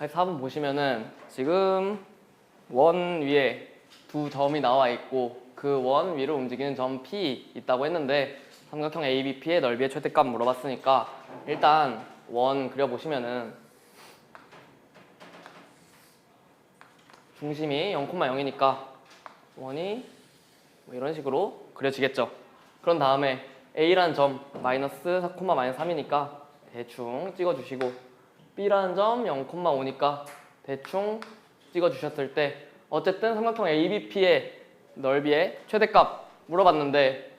4번 보시면은 지금 원 위에 두 점이 나와 있고 그 원 위를 움직이는 점 P 있다고 했는데 삼각형 ABP의 넓이의 최대값 물어봤으니까 일단 원 그려보시면은 중심이 0,0이니까 원이 뭐 이런 식으로 그려지겠죠. 그런 다음에 A라는 점 마이너스 4,-3이니까 대충 찍어주시고 B라는 점 0,5니까 대충 찍어주셨을 때 어쨌든 삼각형 ABP의 넓이의 최대값 물어봤는데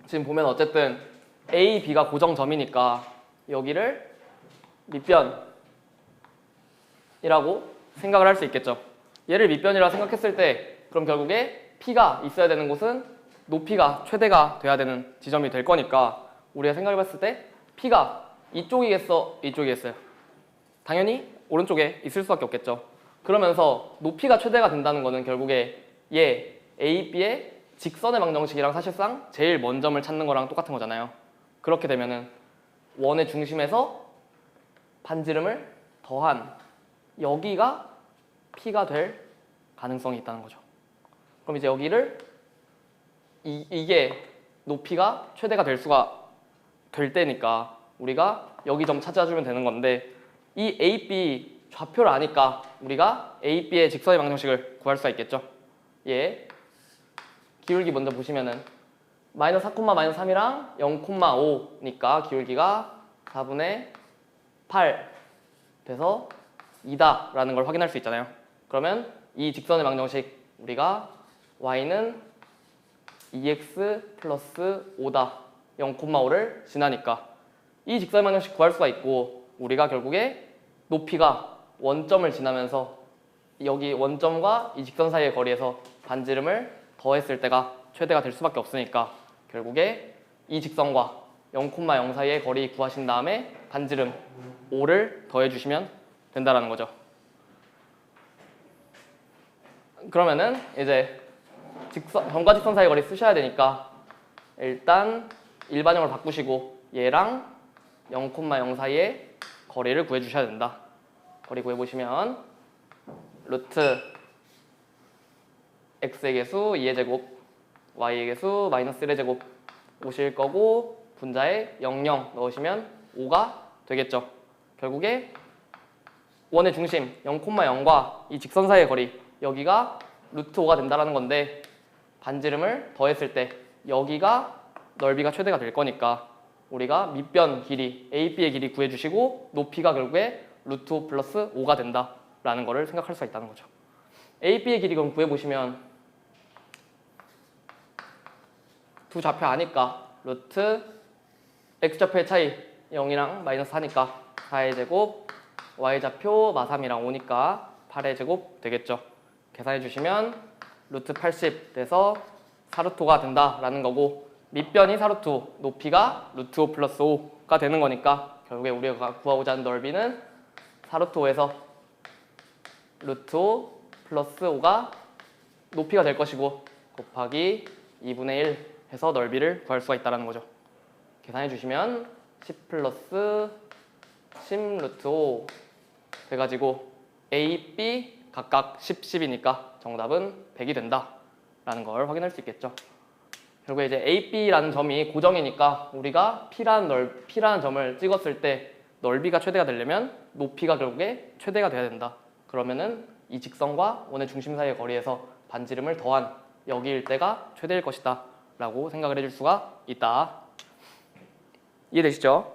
지금 보면 어쨌든 A, B가 고정점이니까 여기를 밑변이라고 생각을 할 수 있겠죠. 얘를 밑변이라고 생각했을 때 그럼 결국에 P가 있어야 되는 곳은 높이가 최대가 돼야 되는 지점이 될 거니까 우리가 생각해봤을 때 P가 이쪽이겠어? 이쪽이겠어요? 당연히 오른쪽에 있을 수밖에 없겠죠. 그러면서 높이가 최대가 된다는 거는 결국에 얘 A, B의 직선의 방정식이랑 사실상 제일 먼 점을 찾는 거랑 똑같은 거잖아요. 그렇게 되면은 원의 중심에서 반지름을 더한 여기가 P가 될 가능성이 있다는 거죠. 그럼 이제 여기를 이게 높이가 최대가 될 수가 될 때니까 우리가 여기 점 찾아주면 되는 건데 이 A, B 좌표를 아니까 우리가 A, B의 직선의 방정식을 구할 수가 있겠죠. 얘 기울기 먼저 보시면은 마이너스 4,-3이랑 0,5니까 기울기가 4분의 8 돼서 2다 라는 걸 확인할 수 있잖아요. 그러면 이 직선의 방정식 우리가 y는 2x 플러스 5다 0,5를 지나니까 이 직선의 방정식 구할 수가 있고 우리가 결국에 높이가 원점을 지나면서 여기 원점과 이 직선 사이의 거리에서 반지름을 더했을 때가 최대가 될 수밖에 없으니까 결국에 이 직선과 0,0 사이의 거리 구하신 다음에 반지름 5를 더해주시면 된다는 거죠. 그러면은 이제 점과 직선 사이의 거리 쓰셔야 되니까 일단 일반형을 바꾸시고 얘랑 0,0 사이의 거리를 구해주셔야 된다. 거리 구해보시면 루트 x의 개수 2의 제곱 y의 개수 마이너스 1의 제곱 오실 거고 분자에 00 넣으시면 5가 되겠죠. 결국에 원의 중심 0,0과 이 직선 사이의 거리 여기가 루트 5가 된다는 건데 반지름을 더했을 때 여기가 넓이가 최대가 될 거니까 우리가 밑변 길이 A, B의 길이 구해주시고 높이가 결국에 루트 5 플러스 5가 된다라는 거를 생각할 수가 있다는 거죠. A, B의 길이 그럼 구해보시면 두 좌표 아니까 루트 x좌표의 차이 0이랑 마이너스 4니까 4의 제곱 y좌표 마3이랑 5니까 8의 제곱 되겠죠. 계산해 주시면 루트 80 돼서 4루트 5가 된다라는 거고 밑변이 4루트 5, 높이가 루트 5 플러스 5가 되는 거니까 결국에 우리가 구하고자 하는 넓이는 4루트 5에서 루트 5 플러스 5가 높이가 될 것이고 곱하기 2분의 1 해서 넓이를 구할 수가 있다는 거죠. 계산해 주시면 10 플러스 10 루트 5 돼가지고 A, B 각각 10, 10이니까 정답은 100이 된다라는 걸 확인할 수 있겠죠. 결국에 이제 A, B라는 점이 고정이니까 우리가 P라는 점을 찍었을 때 넓이가 최대가 되려면 높이가 결국에 최대가 돼야 된다. 그러면은 이 직선과 원의 중심 사이의 거리에서 반지름을 더한 여기일 때가 최대일 것이다 라고 생각을 해줄 수가 있다. 이해되시죠?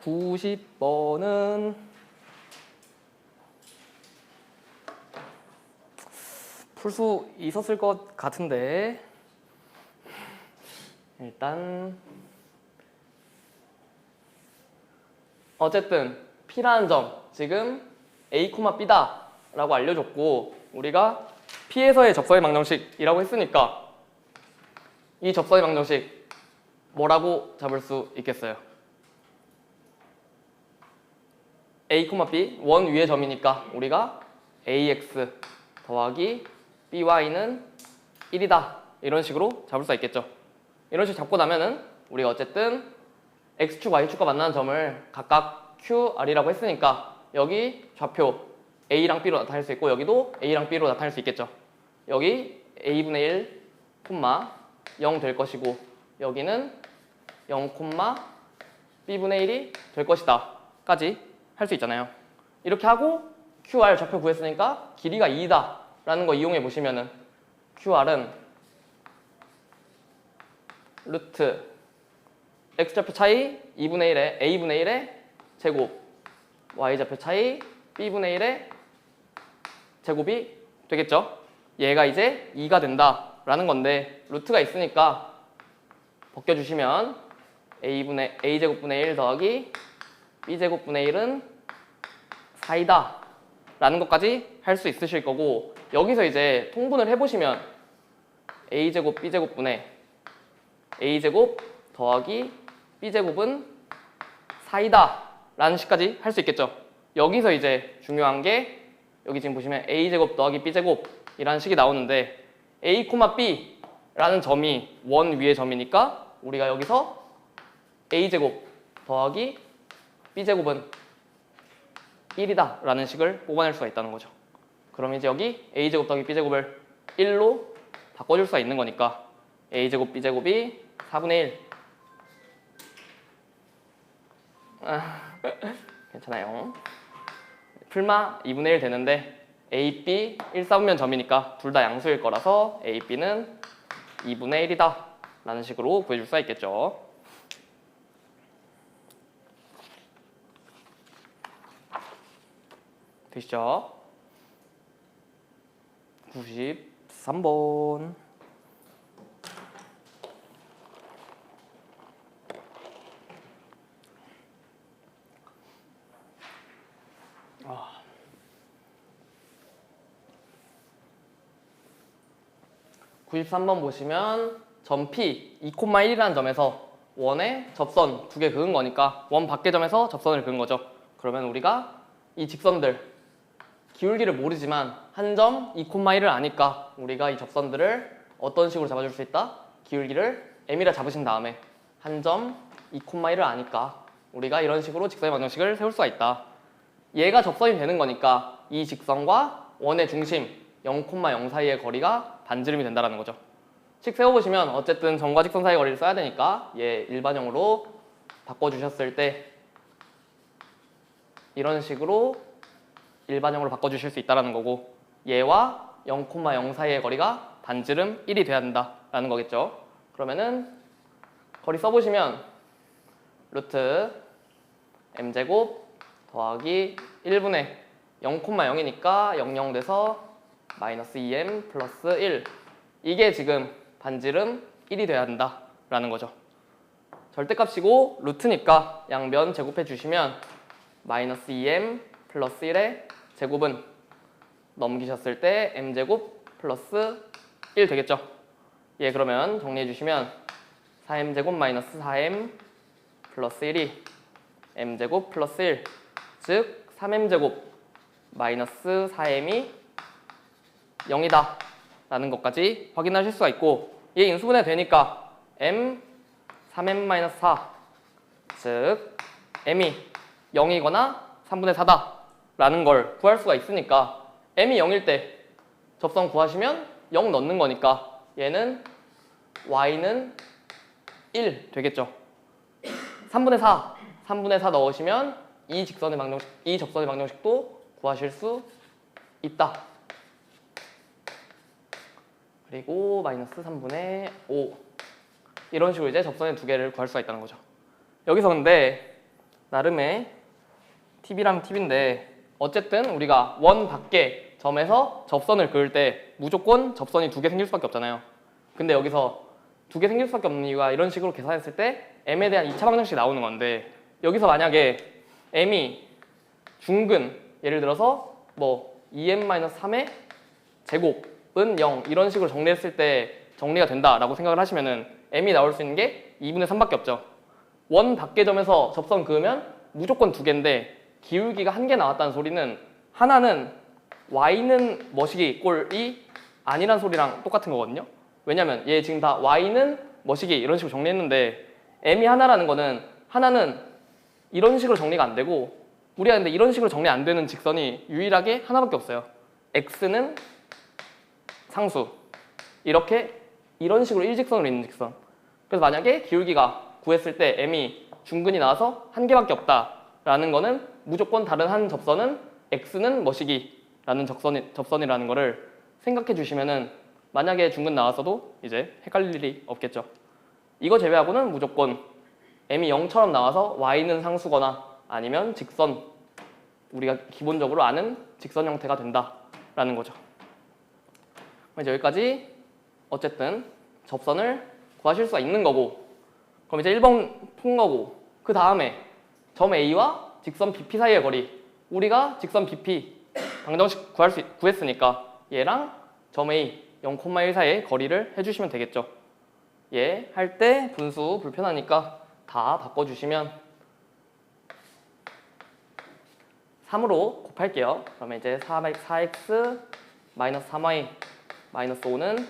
90번은 풀 수 있었을 것 같은데 일단 어쨌든 P라는 점 지금 A, B다 라고 알려줬고 우리가 P에서의 접선의 방정식이라고 했으니까 이 접선의 방정식 뭐라고 잡을 수 있겠어요? A, B 원 위의 점이니까 우리가 AX 더하기 BY는 1이다 이런 식으로 잡을 수가 있겠죠. 이런 식으로 잡고 나면은 우리가 어쨌든 x축, y축과 만나는 점을 각각 QR이라고 했으니까 여기 좌표 A랑 B로 나타낼 수 있고 여기도 A랑 B로 나타낼 수 있겠죠. 여기 A분의 1, 0 될 것이고 여기는 0, B분의 1이 될 것이다 까지 할 수 있잖아요. 이렇게 하고 QR 좌표 구했으니까 길이가 2다 라는 거 이용해 보시면은 QR은 루트 x좌표 차이 2분의 1에 a분의 1의 제곱 y좌표 차이 b분의 1의 제곱이 되겠죠. 얘가 이제 2가 된다라는 건데 루트가 있으니까 벗겨주시면 a제곱분의 1 더하기 b제곱분의 1은 4이다 라는 것까지 할 수 있으실 거고 여기서 이제 통분을 해보시면 a제곱 b제곱분의 a제곱 더하기 b제곱은 4이다 라는 식까지 할 수 있겠죠. 여기서 이제 중요한 게 여기 지금 보시면 a제곱 더하기 b제곱 이라는 식이 나오는데 a, b 라는 점이 원 위의 점이니까 우리가 여기서 a제곱 더하기 b제곱은 1이다 라는 식을 뽑아낼 수가 있다는 거죠. 그럼 이제 여기 a제곱 더하기 b제곱을 1로 바꿔줄 수가 있는 거니까 a제곱 b제곱이 4분의 1 괜찮아요. 풀마 2분의 1 되는데 a, b 1, 4분면 점이니까 둘 다 양수일 거라서 a, b는 2분의 1이다 라는 식으로 구해줄 수가 있겠죠. 되시죠? 93번 아. 93번 보시면 점 P 2,1이라는 점에서 원의 접선 두 개 그은 거니까 원 밖의 점에서 접선을 그은 거죠. 그러면 우리가 이 직선들 기울기를 모르지만 한 점 2,1을 아니까 우리가 이 접선들을 어떤 식으로 잡아줄 수 있다? 기울기를 m이라 잡으신 다음에 한 점 2,1을 아니까 우리가 이런 식으로 직선의 방정식을 세울 수가 있다. 얘가 접선이 되는 거니까 이 직선과 원의 중심 0,0 사이의 거리가 반지름이 된다는 거죠. 식 세워보시면 어쨌든 점과 직선 사이의 거리를 써야 되니까 얘 일반형으로 바꿔주셨을 때 이런 식으로 일반형으로 바꿔주실 수 있다는 거고 얘와 0,0 사이의 거리가 반지름 1이 돼야 된다라는 거겠죠. 그러면은 거리 써보시면 루트 m제곱 더하기 1분의 0,0이니까 00 돼서 마이너스 2m 플러스 1 이게 지금 반지름 1이 돼야 된다라는 거죠. 절대값이고 루트니까 양변 제곱해 주시면 마이너스 2m 플러스 1의 제곱은 넘기셨을 때 m제곱 플러스 1 되겠죠. 예, 그러면 정리해 주시면 4m제곱 마이너스 4m 플러스 1이 m제곱 플러스 1 즉 3m제곱 마이너스 4m이 0이다 라는 것까지 확인하실 수가 있고 얘 인수분해 되니까 m 3m-4 즉 m이 0이거나 3분의 4다 라는 걸 구할 수가 있으니까 m이 0일 때 접선 구하시면 0 넣는 거니까 얘는 y는 1 되겠죠. 3분의 4 넣으시면 이 접선의 방정식도 구하실 수 있다. 그리고 마이너스 3분의 5 이런 식으로 이제 접선의 두 개를 구할 수가 있다는 거죠. 여기서 근데 나름의 팁이랑 팁인데 어쨌든 우리가 원 밖의 점에서 접선을 그을 때 무조건 접선이 두 개 생길 수밖에 없잖아요. 근데 여기서 두 개 생길 수밖에 없는 이유가 이런 식으로 계산했을 때 m에 대한 2차 방정식이 나오는 건데 여기서 만약에 m이 중근 예를 들어서 뭐 2m-3의 제곱은 0 이런 식으로 정리했을 때 정리가 된다라고 생각을 하시면은 m이 나올 수 있는 게 2분의 3밖에 없죠. 원 밖의 점에서 접선 그으면 무조건 두 개인데 기울기가 한 개 나왔다는 소리는 하나는 y는 머시기 꼴이 아니란 소리랑 똑같은 거거든요. 왜냐면 얘 지금 다 y는 머시기 이런 식으로 정리했는데 m이 하나라는 거는 하나는 이런 식으로 정리가 안 되고 우리가 근데 이런 식으로 정리 안 되는 직선이 유일하게 하나밖에 없어요. x는 상수. 이렇게 이런 식으로 일직선으로 있는 직선. 그래서 만약에 기울기가 구했을 때 m이 중근이 나와서 한 개밖에 없다라는 거는 무조건 다른 한 접선은 x는 뭐시기라는 접선이라는 거를 생각해 주시면은 만약에 중근 나왔어도 이제 헷갈릴 일이 없겠죠. 이거 제외하고는 무조건 m이 0처럼 나와서 y는 상수거나 아니면 직선, 우리가 기본적으로 아는 직선 형태가 된다라는 거죠. 이제 여기까지 어쨌든 접선을 구하실 수가 있는 거고, 그럼 이제 1번 푼 거고, 그 다음에 점 A와 직선 BP 사이의 거리, 우리가 직선 BP 방정식 구했으니까 얘랑 점 A 0,1 사이의 거리를 해주시면 되겠죠. 얘 할 때 분수 불편하니까 다 바꿔주시면 3으로 곱할게요. 그러면 이제 4x 마이너스 3y 마이너스 5는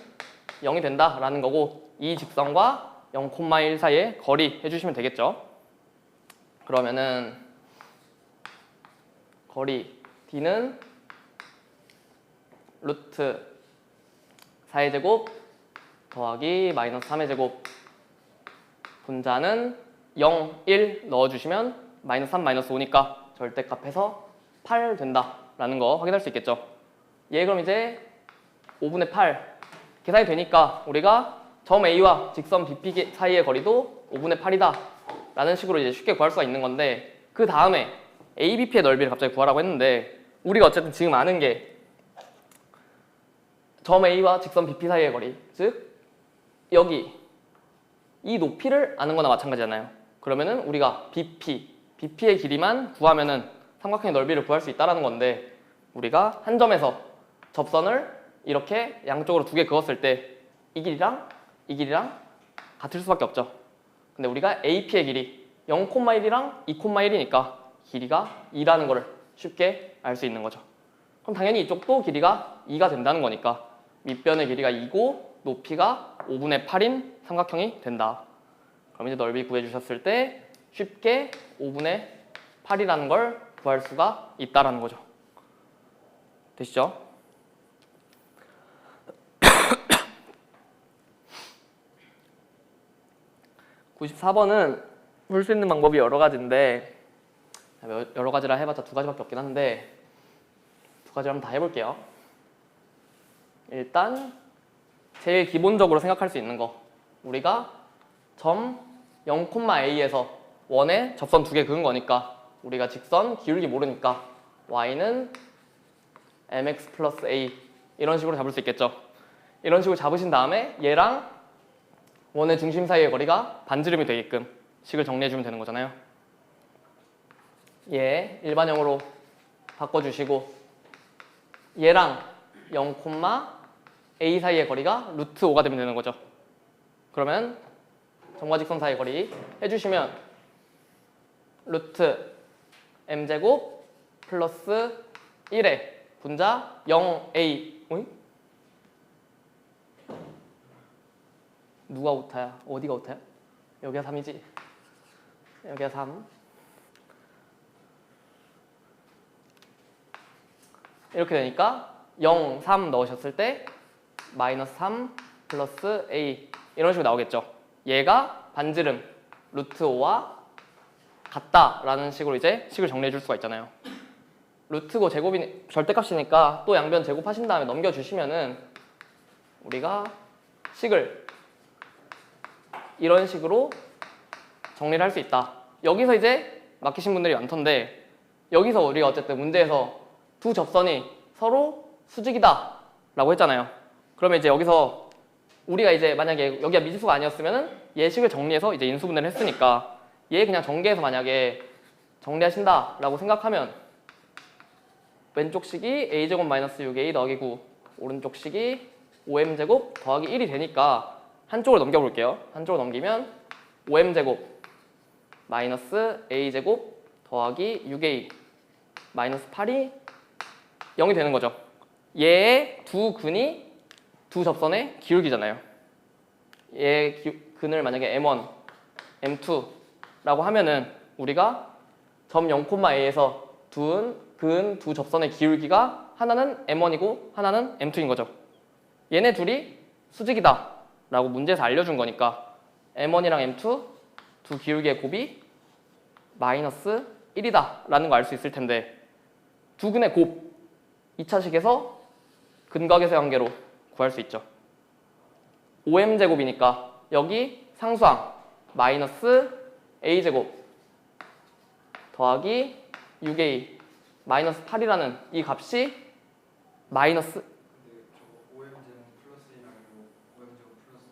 0이 된다라는 거고, 이 직선과 0,1 사이의 거리 해주시면 되겠죠. 그러면은 거리 d는 루트 4의 제곱 더하기 마이너스 3의 제곱, 분자는 0, 1 넣어주시면 마이너스 3, 마이너스 5니까 절대값에서 8 된다라는 거 확인할 수 있겠죠. 얘 그럼 이제 5분의 8 계산이 되니까 우리가 점 A와 직선 BP 사이의 거리도 5분의 8이다 라는 식으로 이제 쉽게 구할 수가 있는 건데, 그 다음에 ABP의 넓이를 갑자기 구하라고 했는데, 우리가 어쨌든 지금 아는 게 점 A와 직선 BP 사이의 거리, 즉 여기 이 높이를 아는 거나 마찬가지잖아요. 그러면은 우리가 BP의 길이만 구하면은 삼각형의 넓이를 구할 수 있다는 건데, 우리가 한 점에서 접선을 이렇게 양쪽으로 두 개 그었을 때 이 길이랑 이 길이랑 같을 수밖에 없죠. 근데 우리가 AP의 길이 0,1이랑 2,1이니까 길이가 2라는 거를 쉽게 알 수 있는 거죠. 그럼 당연히 이쪽도 길이가 2가 된다는 거니까 밑변의 길이가 2고 높이가 5분의 8인 삼각형이 된다. 그럼 이제 넓이 구해주셨을 때 쉽게 5분의 8이라는 걸 구할 수가 있다는 거죠. 되시죠? (94번은) 풀 수 있는 방법이 여러 가지인데, 여러 가지라 해봤자 두 가지밖에 없긴 한데 두 가지 한번 다 해볼게요. 일단 제일 기본적으로 생각할 수 있는 거, 우리가 점 0,A에서 원에 접선 두 개 그은 거니까 우리가 직선 기울기 모르니까 y는 mx 플러스 a 이런 식으로 잡을 수 있겠죠. 이런 식으로 잡으신 다음에 얘랑 원의 중심 사이의 거리가 반지름이 되게끔 식을 정리해주면 되는 거잖아요. 얘 일반형으로 바꿔주시고, 얘랑 0,a 사이의 거리가 루트 5가 되면 되는 거죠. 그러면 점과 직선 사이의 거리 해주시면 루트 m제곱 플러스 1의 분자 0a, 누가 오타야? 어디가 오타야? 여기가 3이지? 여기가 3. 이렇게 되니까 0, 3 넣으셨을 때 마이너스 3 플러스 a 이런 식으로 나오겠죠. 얘가 반지름 루트 5와 같다라는 식으로 이제 식을 정리해 줄 수가 있잖아요. 루트 5 제곱이 절대값이니까 또 양변 제곱하신 다음에 넘겨주시면은 우리가 식을 이런 식으로 정리를 할 수 있다. 여기서 이제 막히신 분들이 많던데, 여기서 우리가 어쨌든 문제에서 두 접선이 서로 수직이다 라고 했잖아요. 그러면 이제 여기서 우리가 이제 만약에 여기가 미지수가 아니었으면은 얘 식을 정리해서 이제 인수분해를 했으니까 얘 그냥 전개해서 만약에 정리하신다 라고 생각하면 왼쪽 식이 a제곱 마이너스 6a 더하기 9, 오른쪽 식이 5m제곱 더하기 1이 되니까 한쪽으로 넘겨볼게요. 한쪽으로 넘기면 5m제곱 마이너스 a제곱 더하기 6a 마이너스 8이 0이 되는 거죠. 얘의 두 근이 두 접선의 기울기잖아요. 얘의 근을 만약에 m1, m2 라고 하면은 우리가 점 0,a에서 그은 두 접선의 기울기가 하나는 m1이고 하나는 m2인 거죠. 얘네 둘이 수직이다 라고 문제에서 알려준 거니까 m1이랑 m2 두 기울기의 곱이 마이너스 1이다 라는 거 알 수 있을 텐데 두 근의 곱 2차식에서 근각에서의 관계로 구할 수 있죠. 5m제곱이니까 여기 상수항 마이너스 a제곱 더하기 6a 마이너스 8이라는 이 값이 마이너스 근데 저거 5m제곱 플러스 1 아니고 5m제곱 플러스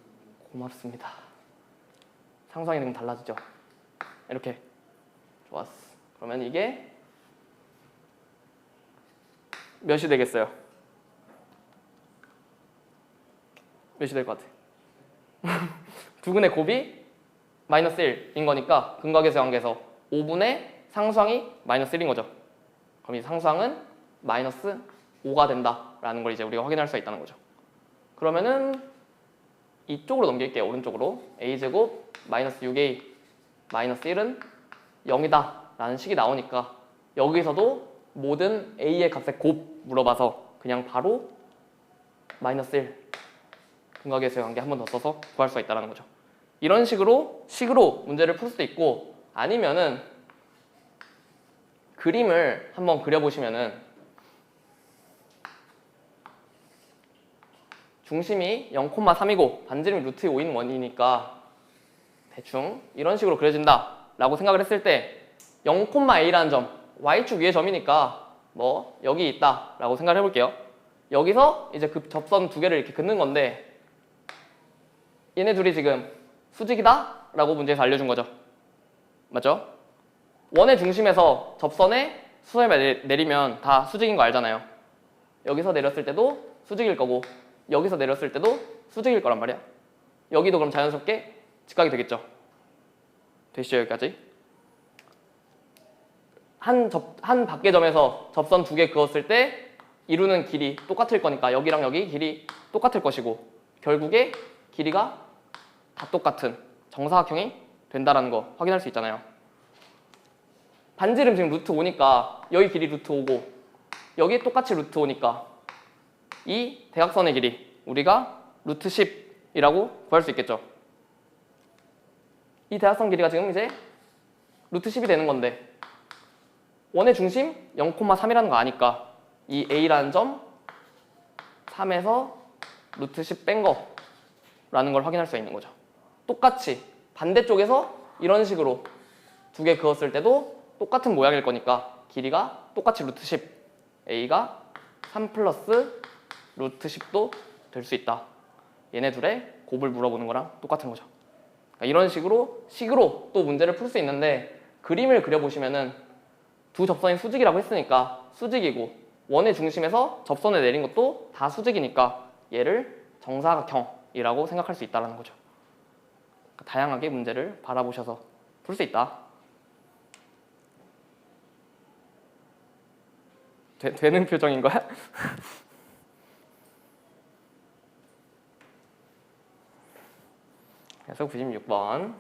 5. 고맙습니다. 상수항이 되면 달라지죠. 이렇게 좋았어. 그러면 이게 몇이 되겠어요? 몇이 될 것 같아? 두 근의 곱이 마이너스 1인 거니까 근각에서 관계에서 5분의 상수항이 마이너스 1인 거죠. 그럼 이 상수항은 마이너스 5가 된다라는 걸 이제 우리가 확인할 수 있다는 거죠. 그러면은 이쪽으로 넘길게요. 오른쪽으로 a제곱 마이너스 6a 마이너스 1은 0이다 라는 식이 나오니까 여기서도 모든 a의 값의 곱 물어봐서 그냥 바로 마이너스 1 근각에서의 관계 한 번 더 써서 구할 수가 있다는 거죠. 이런 식으로 문제를 풀 수도 있고 아니면은 그림을 한번 그려보시면은 중심이 0,3이고 반지름이 루트 5인 원이니까 대충 이런 식으로 그려진다 라고 생각을 했을 때 0,a라는 점 y축 위의 점이니까 뭐 여기 있다 라고 생각을 해볼게요. 여기서 이제 그 접선 두 개를 이렇게 긋는 건데 얘네 둘이 지금 수직이다 라고 문제에서 알려준 거죠. 맞죠? 원의 중심에서 접선에 수선을 내리면 다 수직인 거 알잖아요. 여기서 내렸을 때도 수직일 거고 여기서 내렸을 때도 수직일 거란 말이야. 여기도 그럼 자연스럽게 직각이 되겠죠. 되시죠 여기까지? 한 밖의 점에서 접선 두 개 그었을 때 이루는 길이 똑같을 거니까 여기랑 여기 길이 똑같을 것이고 결국에 길이가 다 똑같은 정사각형이 된다는 거 확인할 수 있잖아요. 반지름 지금 루트 5니까 여기 길이 루트 5고 여기 똑같이 루트 5니까 이 대각선의 길이 우리가 루트 10이라고 구할 수 있겠죠. 이 대각선 길이가 지금 이제 루트 10이 되는 건데 원의 중심 0,3이라는 거 아니까 이 a라는 점 3에서 루트 10 뺀 거라는 걸 확인할 수 있는 거죠. 똑같이 반대쪽에서 이런 식으로 두 개 그었을 때도 똑같은 모양일 거니까 길이가 똑같이 루트 10 a가 3 플러스 루트 10도 될 수 있다. 얘네 둘의 곱을 물어보는 거랑 똑같은 거죠. 그러니까 이런 식으로 또 문제를 풀 수 있는데 그림을 그려보시면은 두 접선이 수직이라고 했으니까 수직이고 원의 중심에서 접선에 내린 것도 다 수직이니까 얘를 정사각형이라고 생각할 수 있다는 거죠. 그러니까 다양하게 문제를 바라보셔서 풀 수 있다. 되는 표정인 거야? 그래서 96번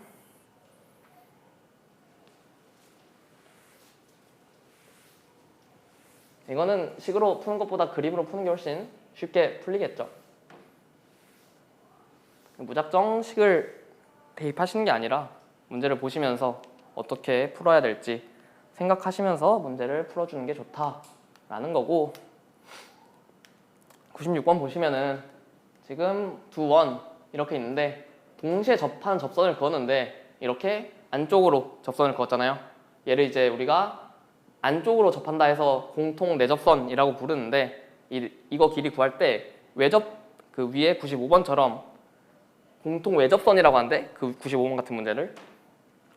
이거는 식으로 푸는 것보다 그림으로 푸는 게 훨씬 쉽게 풀리겠죠. 무작정 식을 대입하시는 게 아니라 문제를 보시면서 어떻게 풀어야 될지 생각하시면서 문제를 풀어주는 게 좋다라는 거고 96번 보시면은 지금 두 원 이렇게 있는데 동시에 접한 접선을 그었는데 이렇게 안쪽으로 접선을 그었잖아요. 얘를 이제 우리가 안쪽으로 접한다 해서 공통 내접선이라고 부르는데 이거 길이 구할 때 외접 그 위에 95번처럼 공통 외접선이라고 하는데 그 95번 같은 문제를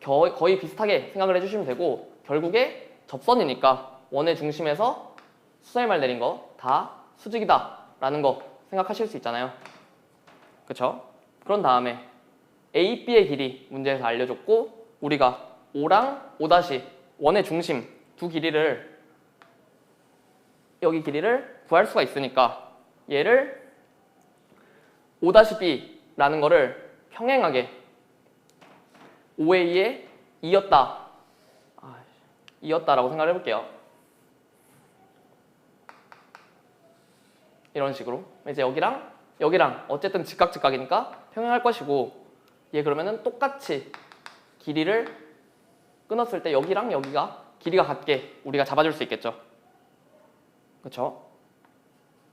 거의 비슷하게 생각을 해주시면 되고 결국에 접선이니까 원의 중심에서 수선의 내린 거 다 수직이다 라는 거 생각하실 수 있잖아요. 그쵸? 그런 다음에 A, B의 길이 문제에서 알려줬고 우리가 O랑 O' 원의 중심 두 길이를 여기 길이를 구할 수가 있으니까 얘를 O', B라는 거를 평행하게 OA의 2였다. 이었다라고 생각을 해볼게요. 이런 식으로 이제 여기랑 어쨌든 직각이니까 평행할 것이고 얘 그러면은 똑같이 길이를 끊었을 때 여기랑 여기가 길이가 같게 우리가 잡아줄 수 있겠죠. 그렇죠?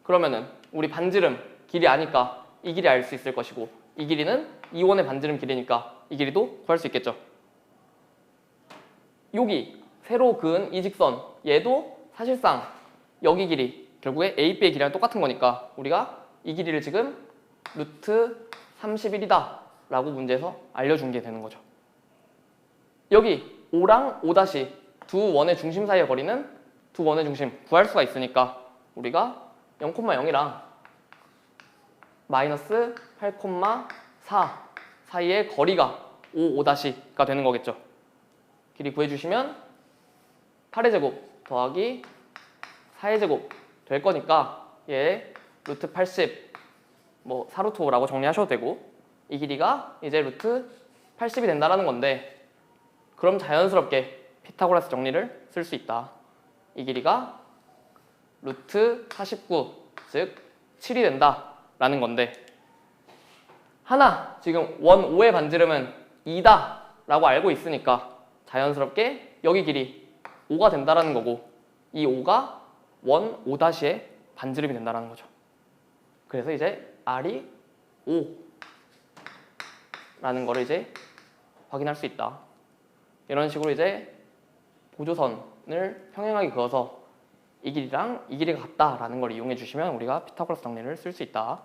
그러면은 우리 반지름 길이 아니까 이 길이 알 수 있을 것이고 이 길이는 이 원의 반지름 길이니까 이 길이도 구할 수 있겠죠. 여기 세로 그은 이 직선 얘도 사실상 여기 길이 결국에 AB의 길이랑 똑같은 거니까 우리가 이 길이를 지금 루트 31이다 라고 문제에서 알려준 게 되는 거죠. 여기 5랑 5' 두 원의 중심 사이의 거리는 두 원의 중심 구할 수가 있으니까 우리가 0,0이랑 마이너스 8,4 사이의 거리가 5, 5'가 되는 거겠죠. 길이 구해주시면 8의 제곱 더하기 4의 제곱 될 거니까 얘 루트 80 뭐 4루트 5라고 정리하셔도 되고 이 길이가 이제 루트 80이 된다라는 건데 그럼 자연스럽게 피타고라스 정리를 쓸 수 있다. 이 길이가 루트 49 즉 7이 된다라는 건데 하나 지금 원 5의 반지름은 2다 라고 알고 있으니까 자연스럽게 여기 길이 5가 된다라는 거고 이 5가 원 5'의 반지름이 된다라는 거죠. 그래서 이제 R이 5라는 거를 이제 확인할 수 있다. 이런 식으로 이제 보조선을 평행하게 그어서 이 길이랑 이 길이가 같다라는 걸 이용해 주시면 우리가 피타고라스 정리를 쓸 수 있다.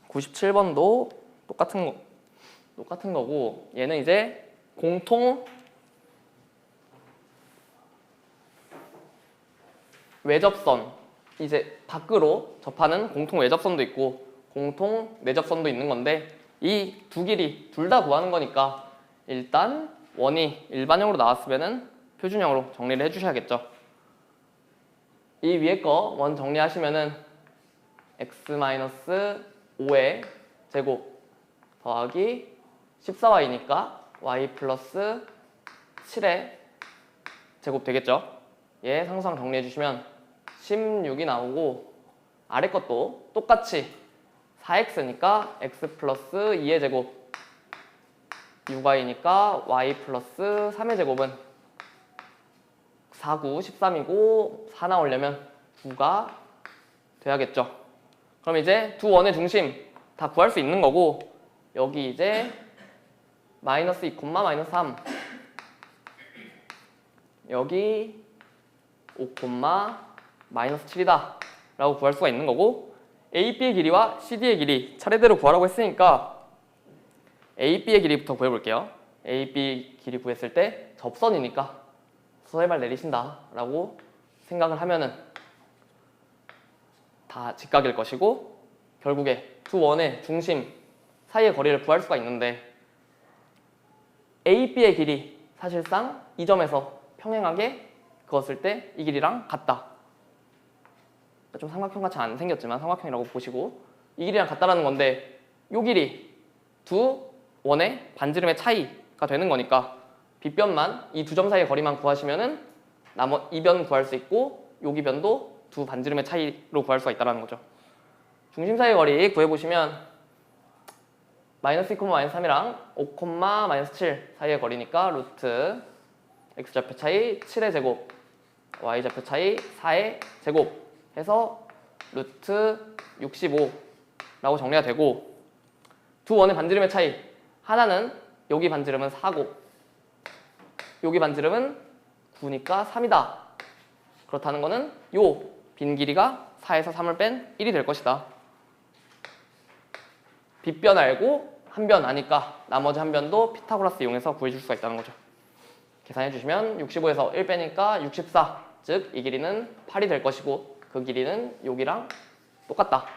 97번도 똑같은 거고 얘는 이제 공통 외접선 이제 밖으로 접하는 공통 외접선도 있고 공통 내접선도 있는 건데 이 두 길이 둘 다 구하는 거니까 일단 원이 일반형으로 나왔으면은 표준형으로 정리를 해주셔야겠죠. 이 위에 거 원 정리하시면은 x-5의 제곱 더하기 14y니까 y 플러스 7의 제곱 되겠죠. 얘 상수항 정리해 주시면 16이 나오고 아래 것도 똑같이 4x니까 x 플러스 2의 제곱 6y니까 y 플러스 3의 제곱은 4, 9, 13이고 4 나오려면 9가 돼야겠죠. 그럼 이제 두 원의 중심 다 구할 수 있는 거고 여기 이제 마이너스 2, 마이너스 3 여기 5, 마이너스 7이다 라고 구할 수가 있는 거고 AB의 길이와 CD의 길이 차례대로 구하라고 했으니까 AB의 길이부터 구해볼게요. AB 길이 구했을 때 접선이니까 서해발 내리신다 라고 생각을 하면은 다 직각일 것이고 결국에 두 원의 중심 사이의 거리를 구할 수가 있는데 AB의 길이 사실상 이 점에서 평행하게 그었을 때 이 길이랑 같다. 좀 삼각형 같이 안 생겼지만 삼각형이라고 보시고 이 길이랑 같다라는 건데 이 길이 두 원의 반지름의 차이가 되는 거니까 빗변만 이 두 점 사이의 거리만 구하시면은 이 변 구할 수 있고 여기 변도 두 반지름의 차이로 구할 수가 있다는 거죠. 중심 사이의 거리 구해보시면 마이너스 2, 마이너스 3이랑 5, 마이너스 7 사이의 거리니까 루트 x좌표 차이 7의 제곱 y좌표 차이 4의 제곱 해서 루트 65라고 정리가 되고 두 원의 반지름의 차이 하나는 여기 반지름은 4고 여기 반지름은 9니까 3이다. 그렇다는 거는 요 빈 길이가 4에서 3을 뺀 1이 될 것이다. 빗변 알고 한 변 아니까 나머지 한 변도 피타고라스 이용해서 구해줄 수가 있다는 거죠. 계산해 주시면 65에서 1 빼니까 64, 즉 이 길이는 8이 될 것이고 그 길이는 여기랑 똑같다.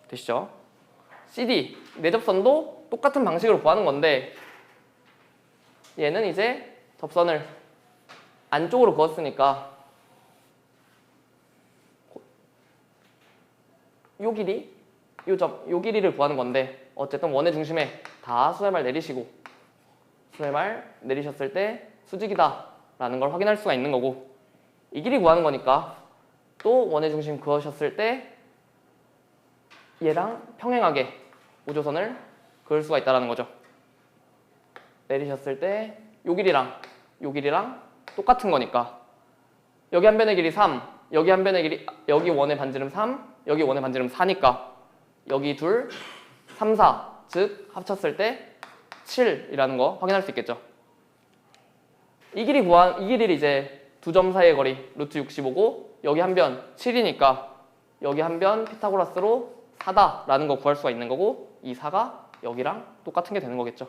되시죠? CD, 내접선도 똑같은 방식으로 구하는 건데 얘는 이제 접선을 안쪽으로 그었으니까 요 길이 요 점, 요 길이를 구하는 건데 어쨌든 원의 중심에 다 수렴을 내리시고 수렴을 내리셨을 때 수직이다 라는 걸 확인할 수가 있는 거고 이 길이 구하는 거니까 또 원의 중심 그으셨을 때 얘랑 평행하게 우조선을 그을 수가 있다는 거죠. 내리셨을 때 요 길이랑 똑같은 거니까 여기 한 변의 길이 3, 여기 한 변의 길이 여기 원의 반지름 3, 여기 원의 반지름 4니까 여기 둘 3, 4, 즉 합쳤을 때 7이라는 거 확인할 수 있겠죠. 이 길이를 이제 두 점 사이의 거리 루트 65고 여기 한 변 7이니까 여기 한 변 피타고라스로 4다라는 거 구할 수가 있는 거고 이 4가 여기랑 똑같은 게 되는 거겠죠.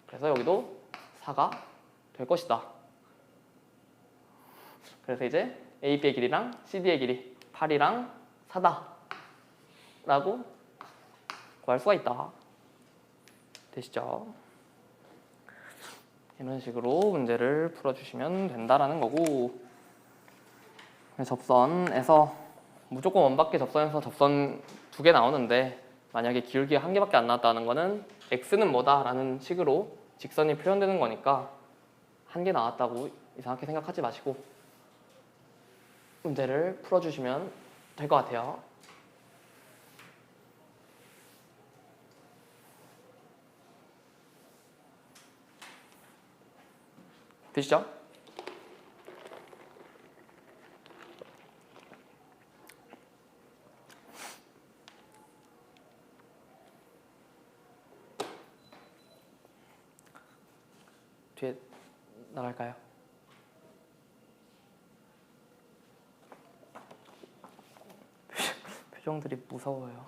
그래서 여기도 4가 될 것이다. 그래서 이제 AB의 길이랑 CD의 길이 8이랑 4다 라고 구할 수가 있다. 되시죠? 이런 식으로 문제를 풀어주시면 된다라는 거고 접선에서 무조건 원밖에 접선에서 접선 2개 나오는데 만약에 기울기가 1개밖에 안 나왔다는 거는 x는 뭐다 라는 식으로 직선이 표현되는 거니까 1개 나왔다고 이상하게 생각하지 마시고 문제를 풀어주시면 될 것 같아요. 되시죠? 뒤에 나갈까요? 표정들이 무서워요.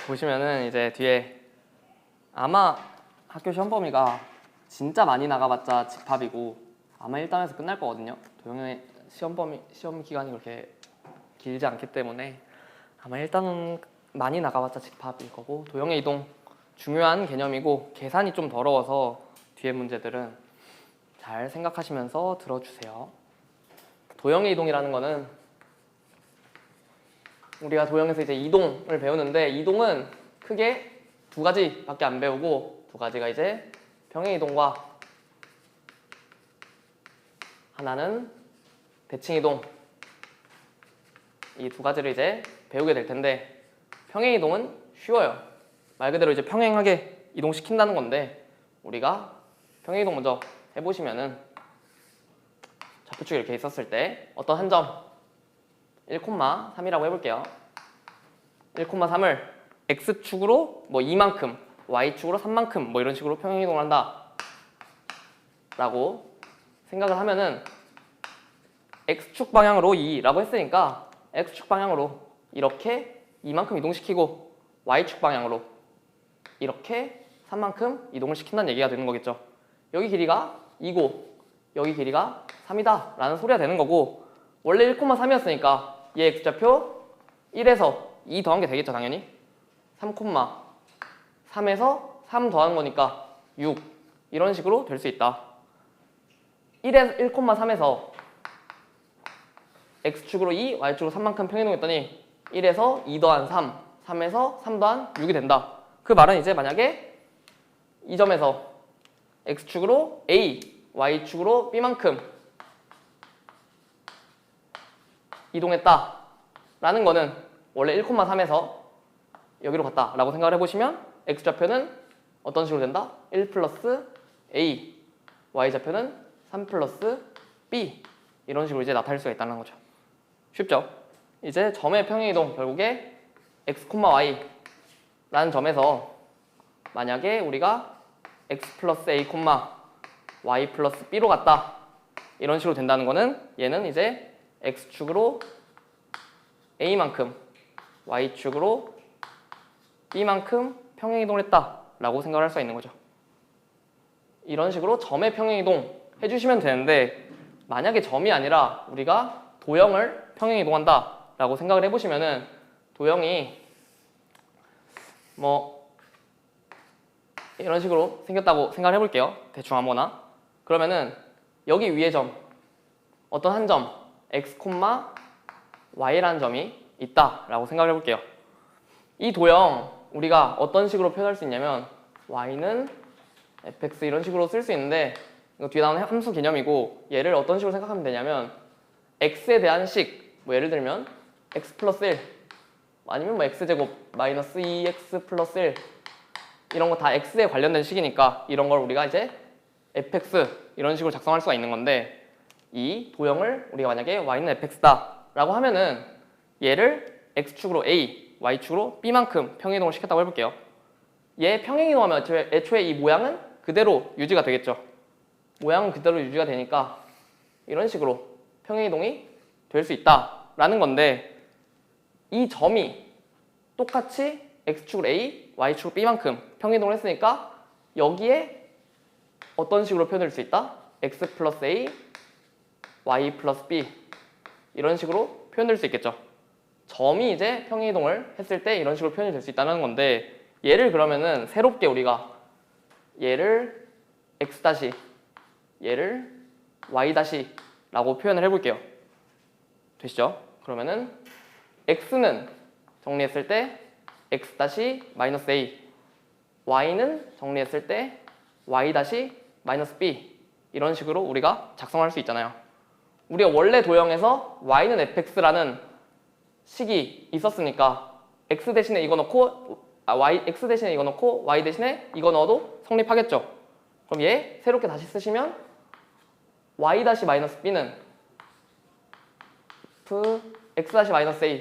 보시면은 이제 뒤에 아마 학교 시험 범위가 진짜 많이 나가봤자 집합이고 아마 1단에서 끝날 거거든요. 도형의 시험 기간이 그렇게 길지 않기 때문에 아마 1단은 많이 나가봤자 집합일 거고 도형의 이동 중요한 개념이고 계산이 좀 더러워서 뒤에 문제들은 잘 생각하시면서 들어주세요. 도형의 이동이라는 거는 우리가 도형에서 이제 이동을 배우는데 이동은 크게 2가지밖에 안 배우고 2가지가 이제 평행 이동과 하나는 대칭 이동 이 2가지를 이제 배우게 될 텐데 평행 이동은 쉬워요. 말 그대로 이제 평행하게 이동시킨다는 건데 우리가 평행 이동 먼저 해보시면은 좌표축이 이렇게 있었을 때 어떤 한 점 1,3이라고 해볼게요. 1,3을 x축으로 뭐 2만큼 y축으로 3만큼 뭐 이런 식으로 평행 이동을 한다 라고 생각을 하면은 x축 방향으로 2라고 했으니까 x축 방향으로 이렇게 2만큼 이동시키고 y축 방향으로 이렇게 3만큼 이동을 시킨다는 얘기가 되는 거겠죠. 여기 길이가 2고 여기 길이가 3이다 라는 소리가 되는 거고 원래 1,3이었으니까 얘 x좌표 1에서 2 더한 게 되겠죠. 당연히 3,3에서 3 더하는 거니까 6 이런 식으로 될 수 있다. 1,3에서 x축으로 2, y축으로 3만큼 평행이동했더니 1에서 2 더한 3, 3에서 3 더한 6이 된다. 그 말은 이제 만약에 이 점에서 x축으로 a, y축으로 b만큼 이동했다 라는 거는 원래 1,3에서 여기로 갔다 라고 생각을 해보시면 x좌표는 어떤 식으로 된다? 1 플러스 a, y좌표는 3 플러스 b 이런 식으로 이제 나타낼 수가 있다는 거죠. 쉽죠? 이제 점의 평행이동 결국에 x, y 라는 점에서 만약에 우리가 x 플러스 a, y 플러스 b로 갔다 이런 식으로 된다는 거는 얘는 이제 x축으로 a만큼 y축으로 b만큼 평행이동을 했다 라고 생각을 할 수가 있는 거죠. 이런 식으로 점의 평행이동 해주시면 되는데 만약에 점이 아니라 우리가 도형을 평행이동한다 라고 생각을 해보시면은 도형이 뭐 이런 식으로 생겼다고 생각을 해볼게요. 대충 아무거나. 그러면은 여기 위에 점 어떤 한 점 x, y라는 점이 있다라고 생각을 해볼게요. 이 도형 우리가 어떤 식으로 표현할 수 있냐면 y는 fx 이런 식으로 쓸 수 있는데 이거 뒤에 나오는 함수 개념이고 얘를 어떤 식으로 생각하면 되냐면 x에 대한 식, 뭐 예를 들면 x 플러스 1 아니면 뭐 x제곱 마이너스 2x 플러스 1 이런 거 다 x에 관련된 식이니까 이런 걸 우리가 이제 fx 이런 식으로 작성할 수가 있는 건데 이 도형을 우리가 만약에 y는 fx다 라고 하면은 얘를 x축으로 a, y축으로 b만큼 평행이동을 시켰다고 해볼게요. 얘 평행이동하면 애초에 이 모양은 그대로 유지가 되겠죠. 모양은 그대로 유지가 되니까 이런 식으로 평행이동이 될 수 있다라는 건데 이 점이 똑같이 x축으로 a, y축으로 b만큼 평행이동을 했으니까 여기에 어떤 식으로 표현될 수 있다? x 플러스 a, y 플러스 b 이런 식으로 표현될 수 있겠죠. 점이 이제 평행이동을 했을 때 이런 식으로 표현이 될 수 있다는 건데 얘를 그러면은 새롭게 우리가 얘를 x 다시 얘를 y 다시 라고 표현을 해볼게요. 되시죠? 그러면은 x는 정리했을 때 x 다시 마이너스 a, y는 정리했을 때 y 다시 마이너스 b 이런 식으로 우리가 작성할 수 있잖아요. 우리가 원래 도형에서 y는 fx라는 식이 있었으니까 x 대신에 이거 넣고 x 대신에 이거 넣고 y 대신에 이거 넣어도 성립하겠죠. 그럼 얘 새롭게 다시 쓰시면 y 다시 마이너스 b는 x 다시 마이너스 a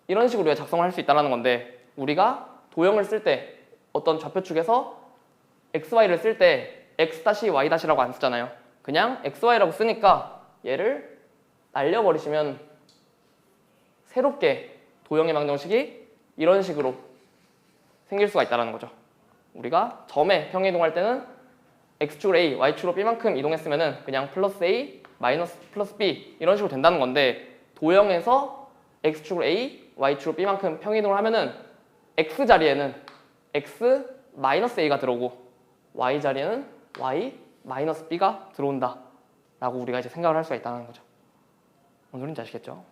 이런 식으로 우리가 작성을 할 수 있다는 건데 우리가 도형을 쓸 때 어떤 좌표축에서 xy를 쓸 때 x 다시 y 다시라고 안 쓰잖아요. 그냥 xy라고 쓰니까 얘를 날려버리시면 새롭게 도형의 방정식이 이런 식으로 생길 수가 있다는 거죠. 우리가 점에 평행이동할 때는 x축으로 a, y축으로 b만큼 이동했으면 그냥 플러스 a, 마이너스 플러스 b 이런 식으로 된다는 건데 도형에서 x축으로 a, y축으로 b만큼 평행이동을 하면은 x 자리에는 x 마이너스 a가 들어오고 y 자리에는 y 마이너스 b가 들어온다 라고 우리가 이제 생각을 할 수가 있다는 거죠. 뭔 소린지 아시겠죠?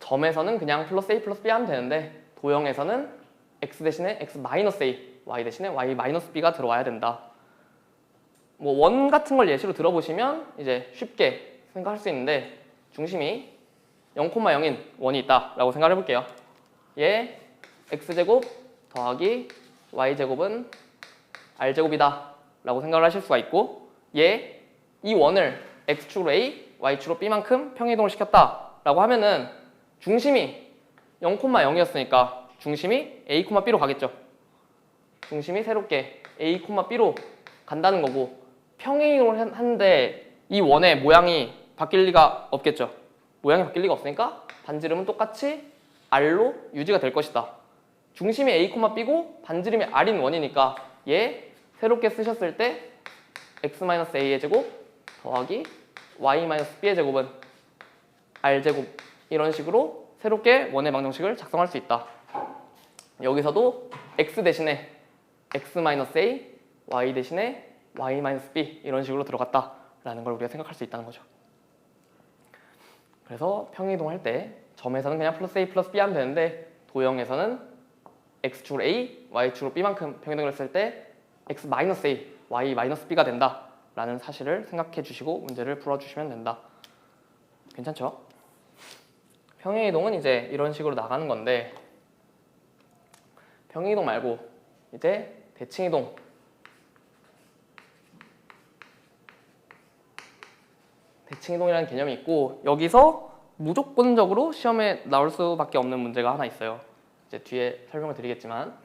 점에서는 그냥 플러스 a 플러스 b 하면 되는데 도형에서는 x 대신에 x 마이너스 a, y 대신에 y 마이너스 b가 들어와야 된다. 뭐 원 같은 걸 예시로 들어보시면 이제 쉽게 생각할 수 있는데 중심이 0,0인 원이 있다라고 생각을 해볼게요. 얘 x제곱 더하기 y제곱은 r제곱이다 라고 생각을 하실 수가 있고 얘 이 원을 x축으로 a, y축으로 b만큼 평행이동을 시켰다 라고 하면은 중심이 0,0이었으니까 중심이 a, b로 가겠죠. 중심이 새롭게 a, b로 간다는 거고 평행이동을 하는데 이 원의 모양이 바뀔 리가 없겠죠. 모양이 바뀔 리가 없으니까 반지름은 똑같이 r로 유지가 될 것이다. 중심이 a, b고 반지름이 r인 원이니까 얘 새롭게 쓰셨을 때 x-a의 제곱 더하기 y-b의 제곱은 r제곱 이런 식으로 새롭게 원의 방정식을 작성할 수 있다. 여기서도 x 대신에 x-a, y 대신에 y-b 이런 식으로 들어갔다라는 걸 우리가 생각할 수 있다는 거죠. 그래서 평행이동할 때 점에서는 그냥 플러스 a 플러스 b 하면 되는데 도형에서는 x축으로 a, y축으로 b만큼 평행이동을 했을 때 x-a, y-b가 된다라는 사실을 생각해 주시고 문제를 풀어주시면 된다. 괜찮죠? 평행이동은 이제 이런 식으로 나가는 건데 평행이동 말고 이제 대칭이동 대칭이동이라는 개념이 있고 여기서 무조건적으로 시험에 나올 수밖에 없는 문제가 하나 있어요. 이제 뒤에 설명을 드리겠지만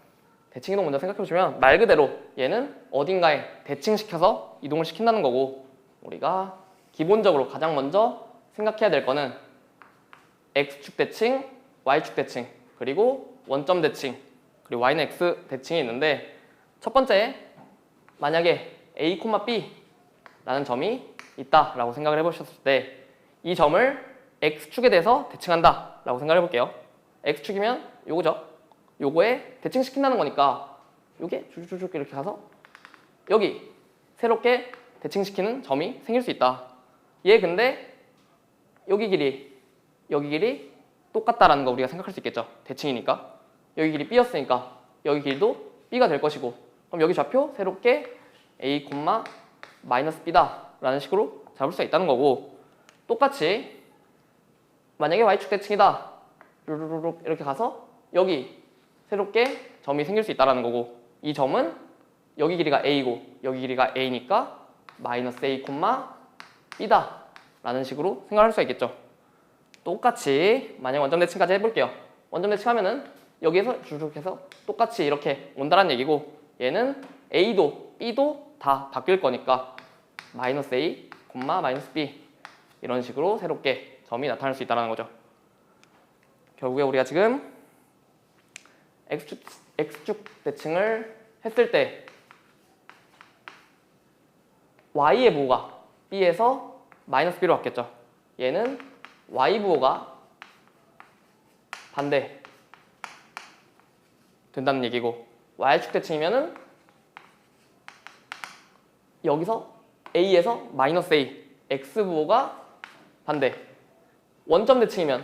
대칭이동 먼저 생각해 보시면 말 그대로 얘는 어딘가에 대칭시켜서 이동을 시킨다는 거고 우리가 기본적으로 가장 먼저 생각해야 될 거는 x축 대칭, y축 대칭 그리고 원점 대칭 그리고 y는 x 대칭이 있는데 첫 번째 만약에 a, b 라는 점이 있다라고 생각을 해보셨을 때 이 점을 x축에 대해서 대칭한다 라고 생각을 해볼게요. x축이면 요거죠. 요거에 대칭시킨다는 거니까 요게 쭉쭉쭉 이렇게 가서 여기 새롭게 대칭시키는 점이 생길 수 있다. 얘 근데 여기 길이 똑같다라는 거 우리가 생각할 수 있겠죠. 대칭이니까. 여기 길이 b였으니까 여기 길도 b가 될 것이고, 그럼 여기 좌표 새롭게 a, 마이너스 b다 라는 식으로 잡을 수가 있다는 거고, 똑같이 만약에 y축 대칭이다 루루루룩 이렇게 가서 여기 새롭게 점이 생길 수 있다는 거고, 이 점은 여기 길이가 a이고 여기 길이가 a니까 마이너스 a, b다 라는 식으로 생각할 수가 있겠죠. 똑같이 만약 원점 대칭까지 해볼게요. 원점 대칭하면은 여기에서 쭉 해서 똑같이 이렇게 온다는 얘기고, 얘는 a도 b도 다 바뀔 거니까 마이너스 a, 마이너스 b 이런 식으로 새롭게 점이 나타날 수 있다는 거죠. 결국에 우리가 지금 x축 대칭을 했을 때 y의 부호가 b에서 마이너스 b로 바뀌었죠. 얘는 y 부호가 반대 된다는 얘기고, y축 대칭이면은 여기서 a에서 마이너스 a, x 부호가 반대. 원점 대칭이면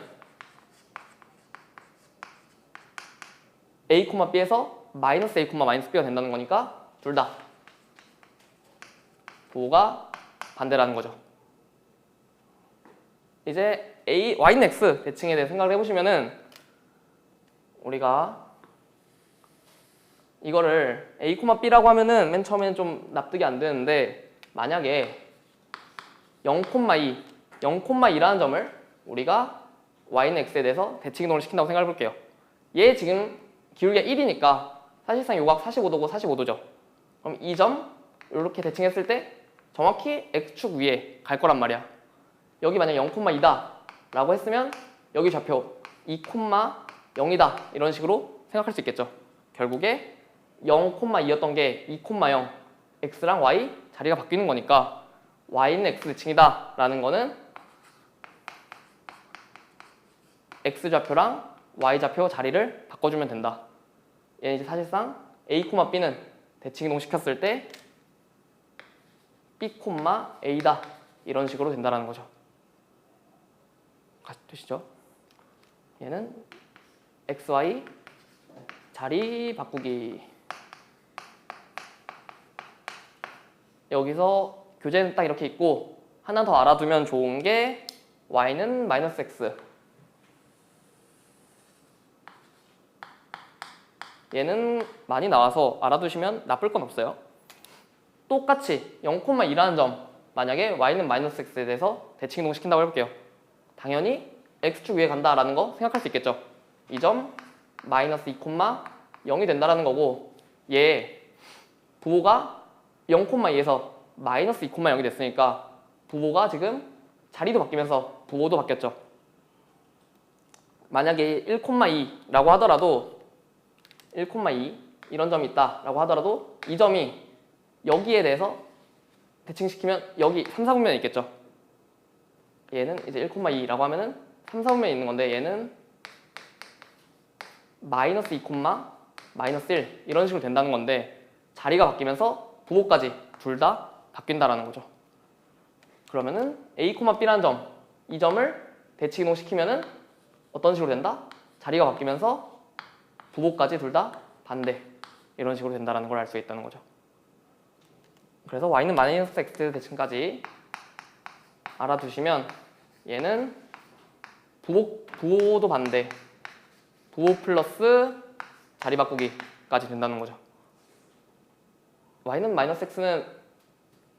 a, b에서 마이너스 a, 마이너스 b가 된다는 거니까 둘 다 부호가 반대라는 거죠. 이제 y는 x 대칭에 대해 생각을 해보시면은 우리가 이거를 a, b라고 하면은 맨 처음에는 좀 납득이 안 되는데, 만약에 0,2, 0,2라는 점을 우리가 y는 x에 대해서 대칭 이동을 시킨다고 생각해 볼게요. 얘 지금 기울기가 1이니까 사실상 요각 45도고 45도죠. 그럼 이 점 이렇게 대칭했을 때 정확히 x축 위에 갈 거란 말이야. 여기 만약 0,2다 라고 했으면 여기 좌표 2,0이다 이런 식으로 생각할 수 있겠죠. 결국에 0,2였던 게 2,0, x랑 y 자리가 바뀌는 거니까 y는 x 대칭이다 라는 거는 x 좌표랑 y 좌표 자리를 바꿔주면 된다. 얘는 이제 사실상 a, b는 대칭 이동 시켰을 때 b, a다 이런 식으로 된다라는 거죠. 같이 되시죠? 얘는 x, y 자리 바꾸기. 여기서 교재는 딱 이렇게 있고, 하나 더 알아두면 좋은 게 y는 마이너스 x, 얘는 많이 나와서 알아두시면 나쁠 건 없어요. 똑같이 0,2라는 점, 만약에 y는 마이너스 x에 대해서 대칭 이동 시킨다고 해볼게요. 당연히 x축 위에 간다라는 거 생각할 수 있겠죠. 이 점 마이너스 2,0이 된다라는 거고, 얘 부호가 0,2에서 마이너스 2,0이 됐으니까 부호가 지금 자리도 바뀌면서 부호도 바뀌었죠. 만약에 1,2라고 하더라도 1,2 이런 점이 있다라고 하더라도 이 점이 여기에 대해서 대칭시키면 여기 3, 4분면이 있겠죠. 얘는 이제 1,2라고 하면은 3, 4분면이 있는 건데, 얘는 마이너스 2, 마이너스 1 이런 식으로 된다는 건데, 자리가 바뀌면서 부호까지 둘 다 바뀐다라는 거죠. 그러면은 a, b라는 점, 이 점을 대칭 이동시키면은 어떤 식으로 된다? 자리가 바뀌면서 부호까지 둘 다 반대 이런 식으로 된다는 걸 알 수 있다는 거죠. 그래서 y는 마이너스 x 대칭까지 알아두시면 얘는 부호도 반대, 부호 플러스 자리 바꾸기까지 된다는 거죠. y는 마이너스 x는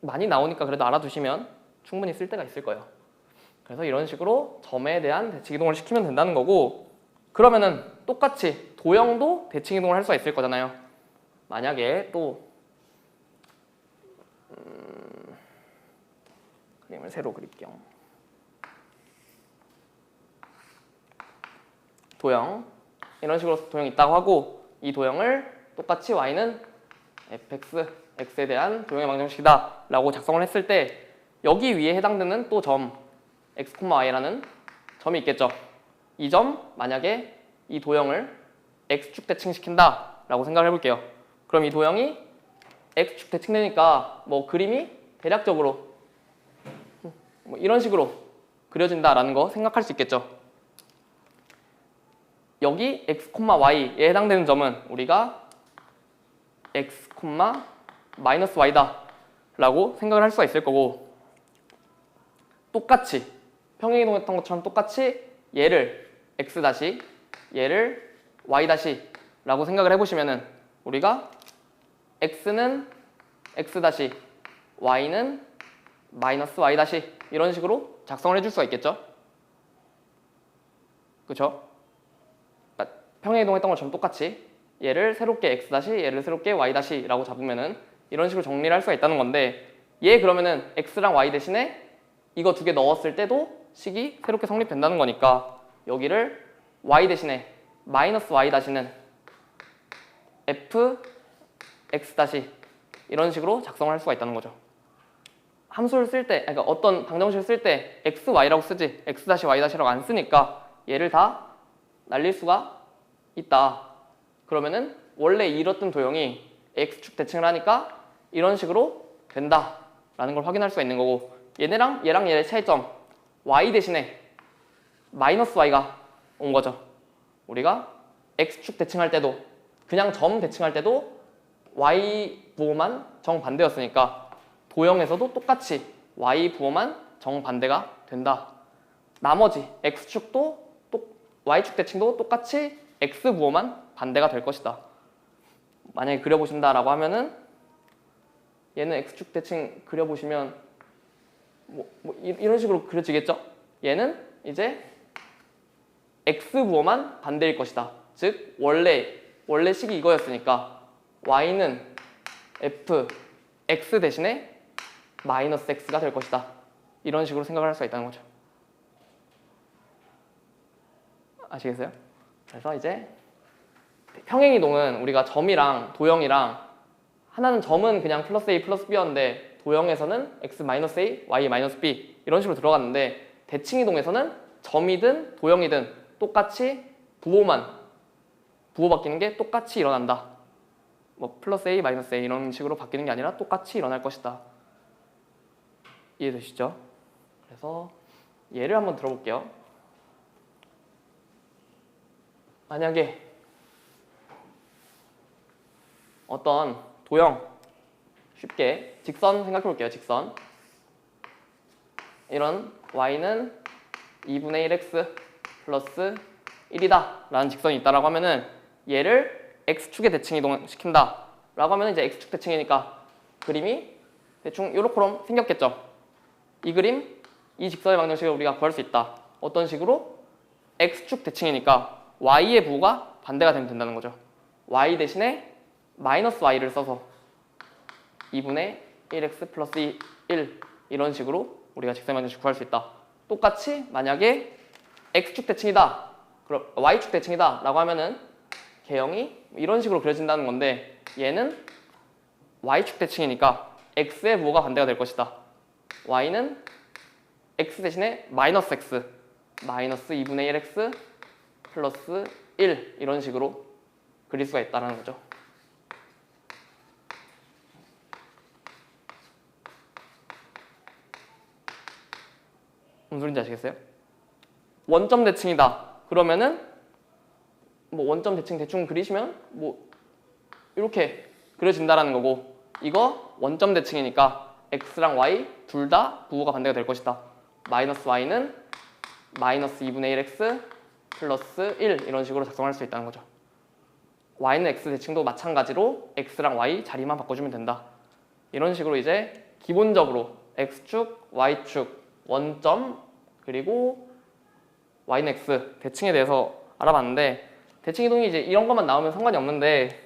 많이 나오니까 그래도 알아두시면 충분히 쓸 데가 있을 거예요. 그래서 이런 식으로 점에 대한 대칭 이동을 시키면 된다는 거고, 그러면은 똑같이 도형도 대칭 이동을 할 수가 있을 거잖아요. 만약에 또 그림을 새로 그릴게요. 도형, 이런 식으로 도형이 있다고 하고, 이 도형을 똑같이 y는 fx, x에 대한 도형의 방정식이다 라고 작성을 했을 때 여기 위에 해당되는 또 점 x, y라는 점이 있겠죠. 이 점, 만약에 이 도형을 x축 대칭시킨다 라고 생각을 해볼게요. 그럼 이 도형이 x축 대칭되니까 뭐 그림이 대략적으로 뭐 이런 식으로 그려진다라는 거 생각할 수 있겠죠. 여기 x, y에 해당되는 점은 우리가 x, 마이너스 y다 라고 생각을 할 수가 있을 거고, 똑같이 평행이동했던 것처럼 똑같이 얘를 x 다시 얘를 y 다시 라고 생각을 해보시면은 우리가 x는 x 다시 y는 마이너스 y 다시 이런 식으로 작성을 해줄 수가 있겠죠. 그쵸? 그러니까 평행이동했던 것처럼 똑같이 얘를 새롭게 x 다시 얘를 새롭게 y 다시 라고 잡으면은 이런 식으로 정리를 할 수가 있다는 건데, 얘 그러면은 x랑 y 대신에 이거 두 개 넣었을 때도 식이 새롭게 성립된다는 거니까 여기를 y 대신에 마이너스 y 다시는 f x 다시 이런 식으로 작성을 할 수가 있다는 거죠. 함수를 쓸 때, 그러니까 어떤 방정식을 쓸 때 x, y라고 쓰지 x 다시 y 다시라고 안 쓰니까 얘를 다 날릴 수가 있다. 그러면은 원래 이렇던 도형이 x축 대칭을 하니까 이런 식으로 된다라는 걸 확인할 수가 있는 거고, 얘랑 얘의 차이점 y 대신에 마이너스 y가 온 거죠. 우리가 x축 대칭할 때도 그냥 점 대칭할 때도 y 부호만 정반대였으니까 도형에서도 똑같이 y 부호만 정반대가 된다. 나머지 x축도 y축 대칭도 똑같이 x 부호만 반대가 될 것이다. 만약에 그려보신다라고 하면은 얘는 x축 대칭 그려보시면 이런 식으로 그려지겠죠? 얘는 이제 x 부호만 반대일 것이다. 즉 원래 식이 이거였으니까 y는 f x 대신에 마이너스 x가 될 것이다. 이런 식으로 생각을 할 수가 있다는 거죠. 아시겠어요? 그래서 이제 평행이동은 우리가 점이랑 도형이랑, 하나는 점은 그냥 플러스 a 플러스 b였는데 도형에서는 x 마이너스 a, y 마이너스 b 이런 식으로 들어갔는데, 대칭이동에서는 점이든 도형이든 똑같이 부호 바뀌는 게 똑같이 일어난다. 뭐 플러스 a 마이너스 a 이런 식으로 바뀌는 게 아니라 똑같이 일어날 것이다. 이해되시죠? 그래서 예를 한번 들어볼게요. 만약에 어떤 도형, 쉽게 직선 생각해 볼게요. 직선. 이런 y는 2분의 1x 플러스 1이다 라는 직선이 있다라고 하면은 얘를 x축에 대칭 이동시킨다 라고 하면 이제 x축 대칭이니까 그림이 대충 요렇게 생겼겠죠. 이 그림, 이 직선의 방정식을 우리가 구할 수 있다. 어떤 식으로? x축 대칭이니까 y의 부호가 반대가 되면 된다는 거죠. y 대신에 마이너스 y를 써서 2분의 1x 플러스 1 이런 식으로 우리가 직선의 방정식 구할 수 있다. 똑같이 만약에 x축 대칭이다, 그럼 y축 대칭이다 라고 하면은 개형이 이런 식으로 그려진다는 건데, 얘는 y축 대칭이니까 x의 부호가 반대가 될 것이다. y는 x 대신에 마이너스 x 마이너스 2분의 1x 플러스 1 이런 식으로 그릴 수가 있다는 거죠. 무슨 소린지 아시겠어요? 원점 대칭이다 그러면은 뭐 원점 대칭 대충 그리시면 뭐 이렇게 그려진다라는 거고, 이거 원점 대칭이니까 x랑 y 둘 다 부호가 반대가 될 것이다. 마이너스 y는 마이너스 2분의 1x 플러스 1 이런 식으로 작성할 수 있다는 거죠. y는 x 대칭도 마찬가지로 x랑 y 자리만 바꿔주면 된다. 이런 식으로 이제 기본적으로 x축, y축, 원점, 그리고 y는 x 대칭에 대해서 알아봤는데, 대칭이동이 이제 이런 것만 나오면 상관이 없는데,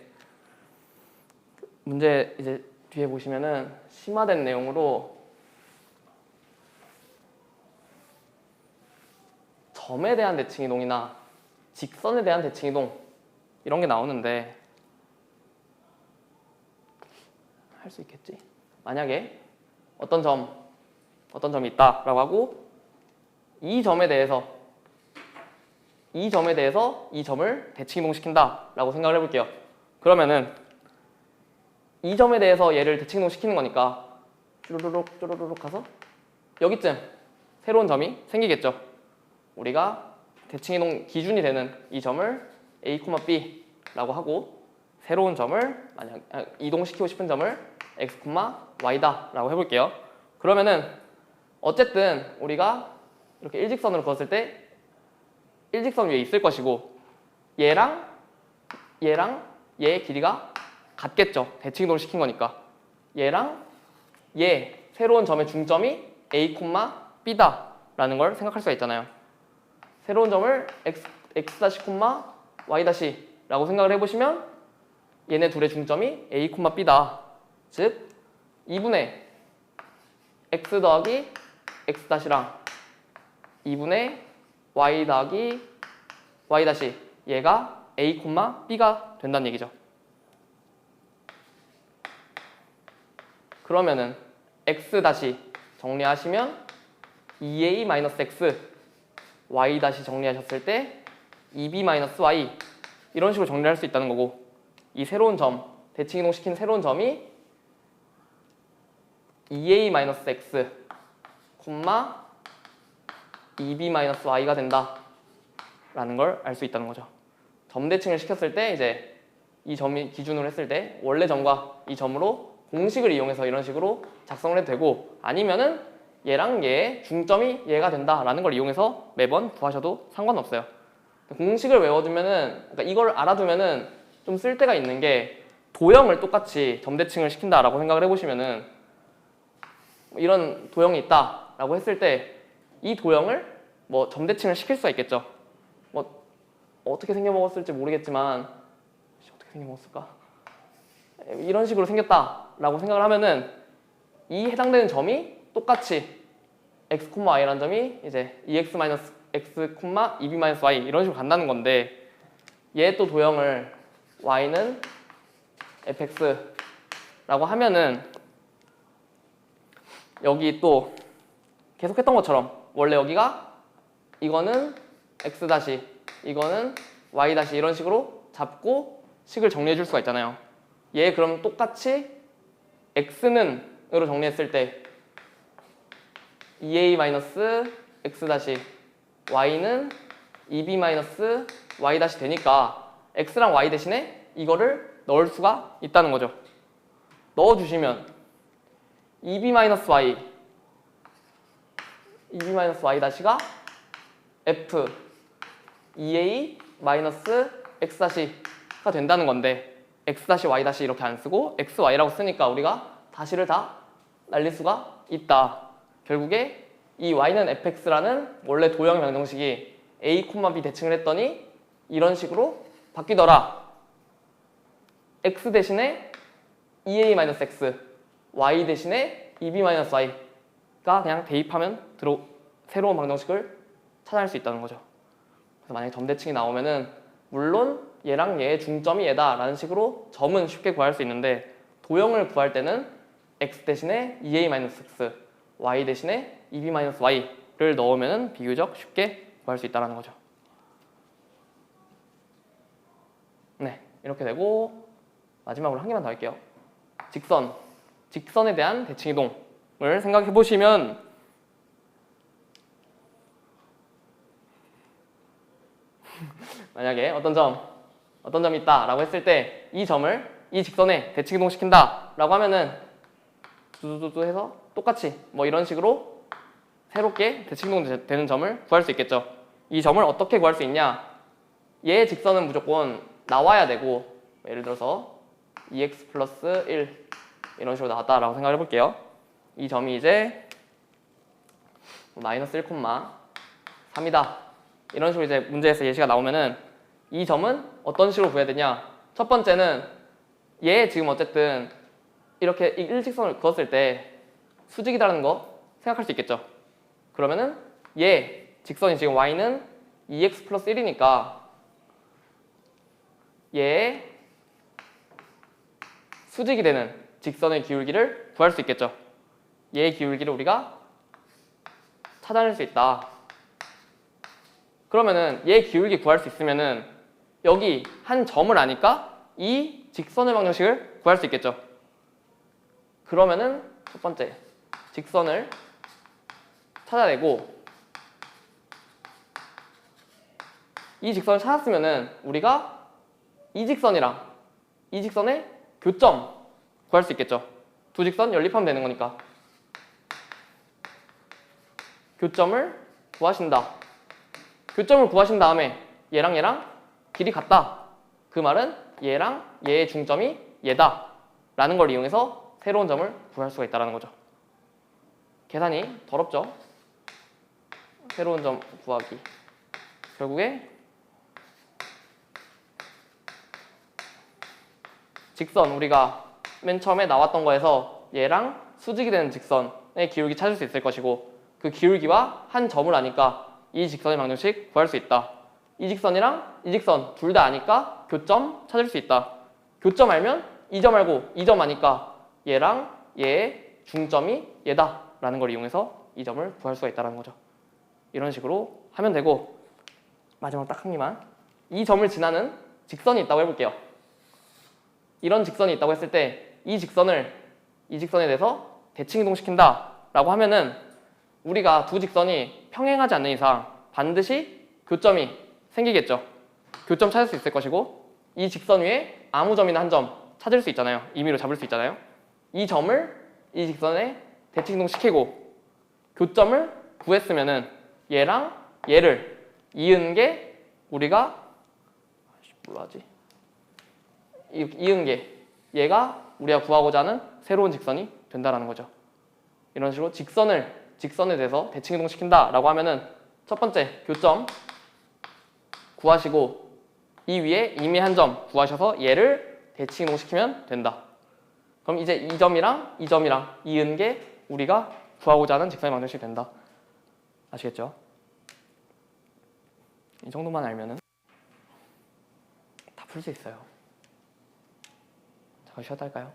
문제 이제 뒤에 보시면은 심화된 내용으로 점에 대한 대칭이동이나 직선에 대한 대칭이동 이런 게 나오는데, 할 수 있겠지? 만약에 어떤 점이 있다라고 하고 이 점에 대해서 이 점을 대칭이동시킨다라고 생각을 해볼게요. 그러면은 이 점에 대해서 얘를 대칭이동시키는 거니까 쭈루루룩 가서 여기쯤 새로운 점이 생기겠죠. 우리가 대칭이동 기준이 되는 이 점을 A, B라고 하고 새로운 점을 만약 이동시키고 싶은 점을 X, Y다라고 해볼게요. 그러면은 어쨌든 우리가 이렇게 일직선으로 그었을 때 일직선 위에 있을 것이고 얘랑 얘의 길이가 같겠죠. 대칭이동을 시킨 거니까. 얘랑 얘 새로운 점의 중점이 A, B다 라는 걸 생각할 수가 있잖아요. 새로운 점을 X, Y 라고 생각을 해보시면 얘네 둘의 중점이 A, B다. 즉 2분의 X 더하기 X 다시랑 2분의 Y 더하기 Y 다시 얘가 A, B가 된다는 얘기죠. 그러면은 X 다시 정리하시면 2A-X Y 다시 정리하셨을 때 2B-Y 이런 식으로 정리할 수 있다는 거고 이 새로운 점, 대칭이동 시킨 새로운 점이 2A-X, 2B-Y가 된다 라는 걸 알 수 있다는 거죠. 점 대칭을 시켰을 때 이제 이 점이 기준으로 했을 때 원래 점과 이 점으로 공식을 이용해서 이런 식으로 작성을 해도 되고 아니면은 얘랑 얘의 중점이 얘가 된다라는 걸 이용해서 매번 구하셔도 상관없어요. 공식을 외워두면은 그러니까 이걸 알아두면은 좀 쓸 데가 있는 게 도형을 똑같이 점대칭을 시킨다라고 생각을 해보시면은 이런 도형이 있다라고 했을 때 이 도형을 뭐 점대칭을 시킬 수가 있겠죠. 뭐 어떻게 생겨먹었을지 모르겠지만 어떻게 생겨먹었을까? 이런 식으로 생겼다라고 생각을 하면은 이 해당되는 점이 똑같이 x, y라는 점이 이제 2x, x, 2b, y 이런 식으로 간다는 건데 얘 또 도형을 y는 fx라고 하면은 여기 또 계속 했던 것처럼 원래 여기가 이거는 x 다시 이거는 y 다시 이런 식으로 잡고 식을 정리해 줄 수가 있잖아요. 얘 그럼 똑같이 x는 으로 정리했을 때 2a-x 다시 y는 2b-y 다시 되니까 x랑 y 대신에 이거를 넣을 수가 있다는 거죠. 넣어주시면 2b-y 다시가 f 2a-x 다시가 된다는 건데 x 다시 y 다시 이렇게 안 쓰고 x, y라고 쓰니까 우리가 다시를 다 날릴 수가 있다. 결국에 이 y는 fx라는 원래 도형 방정식이 a, b 대칭을 했더니 이런 식으로 바뀌더라. x 대신에 2a-x, y 대신에 2b-y가 그냥 대입하면 새로운 방정식을 찾아낼 수 있다는 거죠. 그래서 만약에 점대칭이 나오면은 물론 얘랑 얘의 중점이 얘다라는 식으로 점은 쉽게 구할 수 있는데 도형을 구할 때는 x 대신에 2a-x, y 대신에 2b-y를 넣으면 비교적 쉽게 구할 수 있다는 거죠. 네, 이렇게 되고 마지막으로 한 개만 더 할게요. 직선에 대한 대칭이동을 생각해 보시면 만약에 어떤 점이 있다라고 했을 때 이 점을 이 직선에 대칭이동 시킨다라고 하면은 두두두두 해서 똑같이 뭐 이런 식으로 새롭게 대칭이동 되는 점을 구할 수 있겠죠. 이 점을 어떻게 구할 수 있냐? 얘 직선은 무조건 나와야 되고 예를 들어서 2x 플러스 1 이런 식으로 나왔다라고 생각을 해볼게요. 이 점이 이제 마이너스 1,3이다. 이런 식으로 이제 문제에서 예시가 나오면은 이 점은 어떤 식으로 구해야 되냐? 첫 번째는 얘 지금 어쨌든 이렇게 일직선을 그었을 때 수직이라는 거 생각할 수 있겠죠. 그러면은 얘 직선이 지금 y는 2x 플러스 1이니까 얘 수직이 되는 직선의 기울기를 구할 수 있겠죠. 얘의 기울기를 우리가 찾아낼 수 있다. 그러면은 얘 기울기 구할 수 있으면은 여기 한 점을 아니까 이 직선의 방정식을 구할 수 있겠죠. 그러면은 첫 번째 직선을 찾아내고 이 직선을 찾았으면은 우리가 이 직선이랑 이 직선의 교점 구할 수 있겠죠. 두 직선 연립하면 되는 거니까. 교점을 구하신다. 교점을 구하신 다음에 얘랑 얘랑 길이 같다. 그 말은 얘랑 얘의 중점이 얘다 라는 걸 이용해서 새로운 점을 구할 수가 있다는 거죠. 계산이 더럽죠. 새로운 점 구하기. 결국에 직선, 우리가 맨 처음에 나왔던 거에서 얘랑 수직이 되는 직선의 기울기 찾을 수 있을 것이고, 그 기울기와 한 점을 아니까 이 직선의 방정식 구할 수 있다. 이 직선이랑 이 직선 둘 다 아니까 교점 찾을 수 있다. 교점 알면 이 점 알고 이 점 아니까 얘랑 얘의 중점이 얘다 라는 걸 이용해서 이 점을 구할 수가 있다는 거죠. 이런 식으로 하면 되고, 마지막 딱 한 개만, 이 점을 지나는 직선이 있다고 해볼게요. 이런 직선이 있다고 했을 때 이 직선에 대해서 대칭이동시킨다 라고 하면은 우리가 두 직선이 평행하지 않는 이상 반드시 교점이 생기겠죠. 교점 찾을 수 있을 것이고, 이 직선 위에 아무 점이나 한 점 찾을 수 있잖아요. 임의로 잡을 수 있잖아요. 이 점을 이 직선에 대칭이동시키고 교점을 구했으면은 얘랑 얘를 이은 게 우리가 뭘로 하지? 이은 게 얘가 우리가 구하고자 하는 새로운 직선이 된다라는 거죠. 이런 식으로 직선에 대해서 대칭이동시킨다 라고 하면은 첫 번째 교점 구하시고 이 위에 임의 한 점 구하셔서 얘를 대칭이동시키면 된다. 그럼 이제 이 점이랑 이은 게 우리가 구하고자 하는 직선의 방정식이 된다. 아시겠죠? 이 정도만 알면은 다 풀 수 있어요. 잠깐 쉬었다 할까요?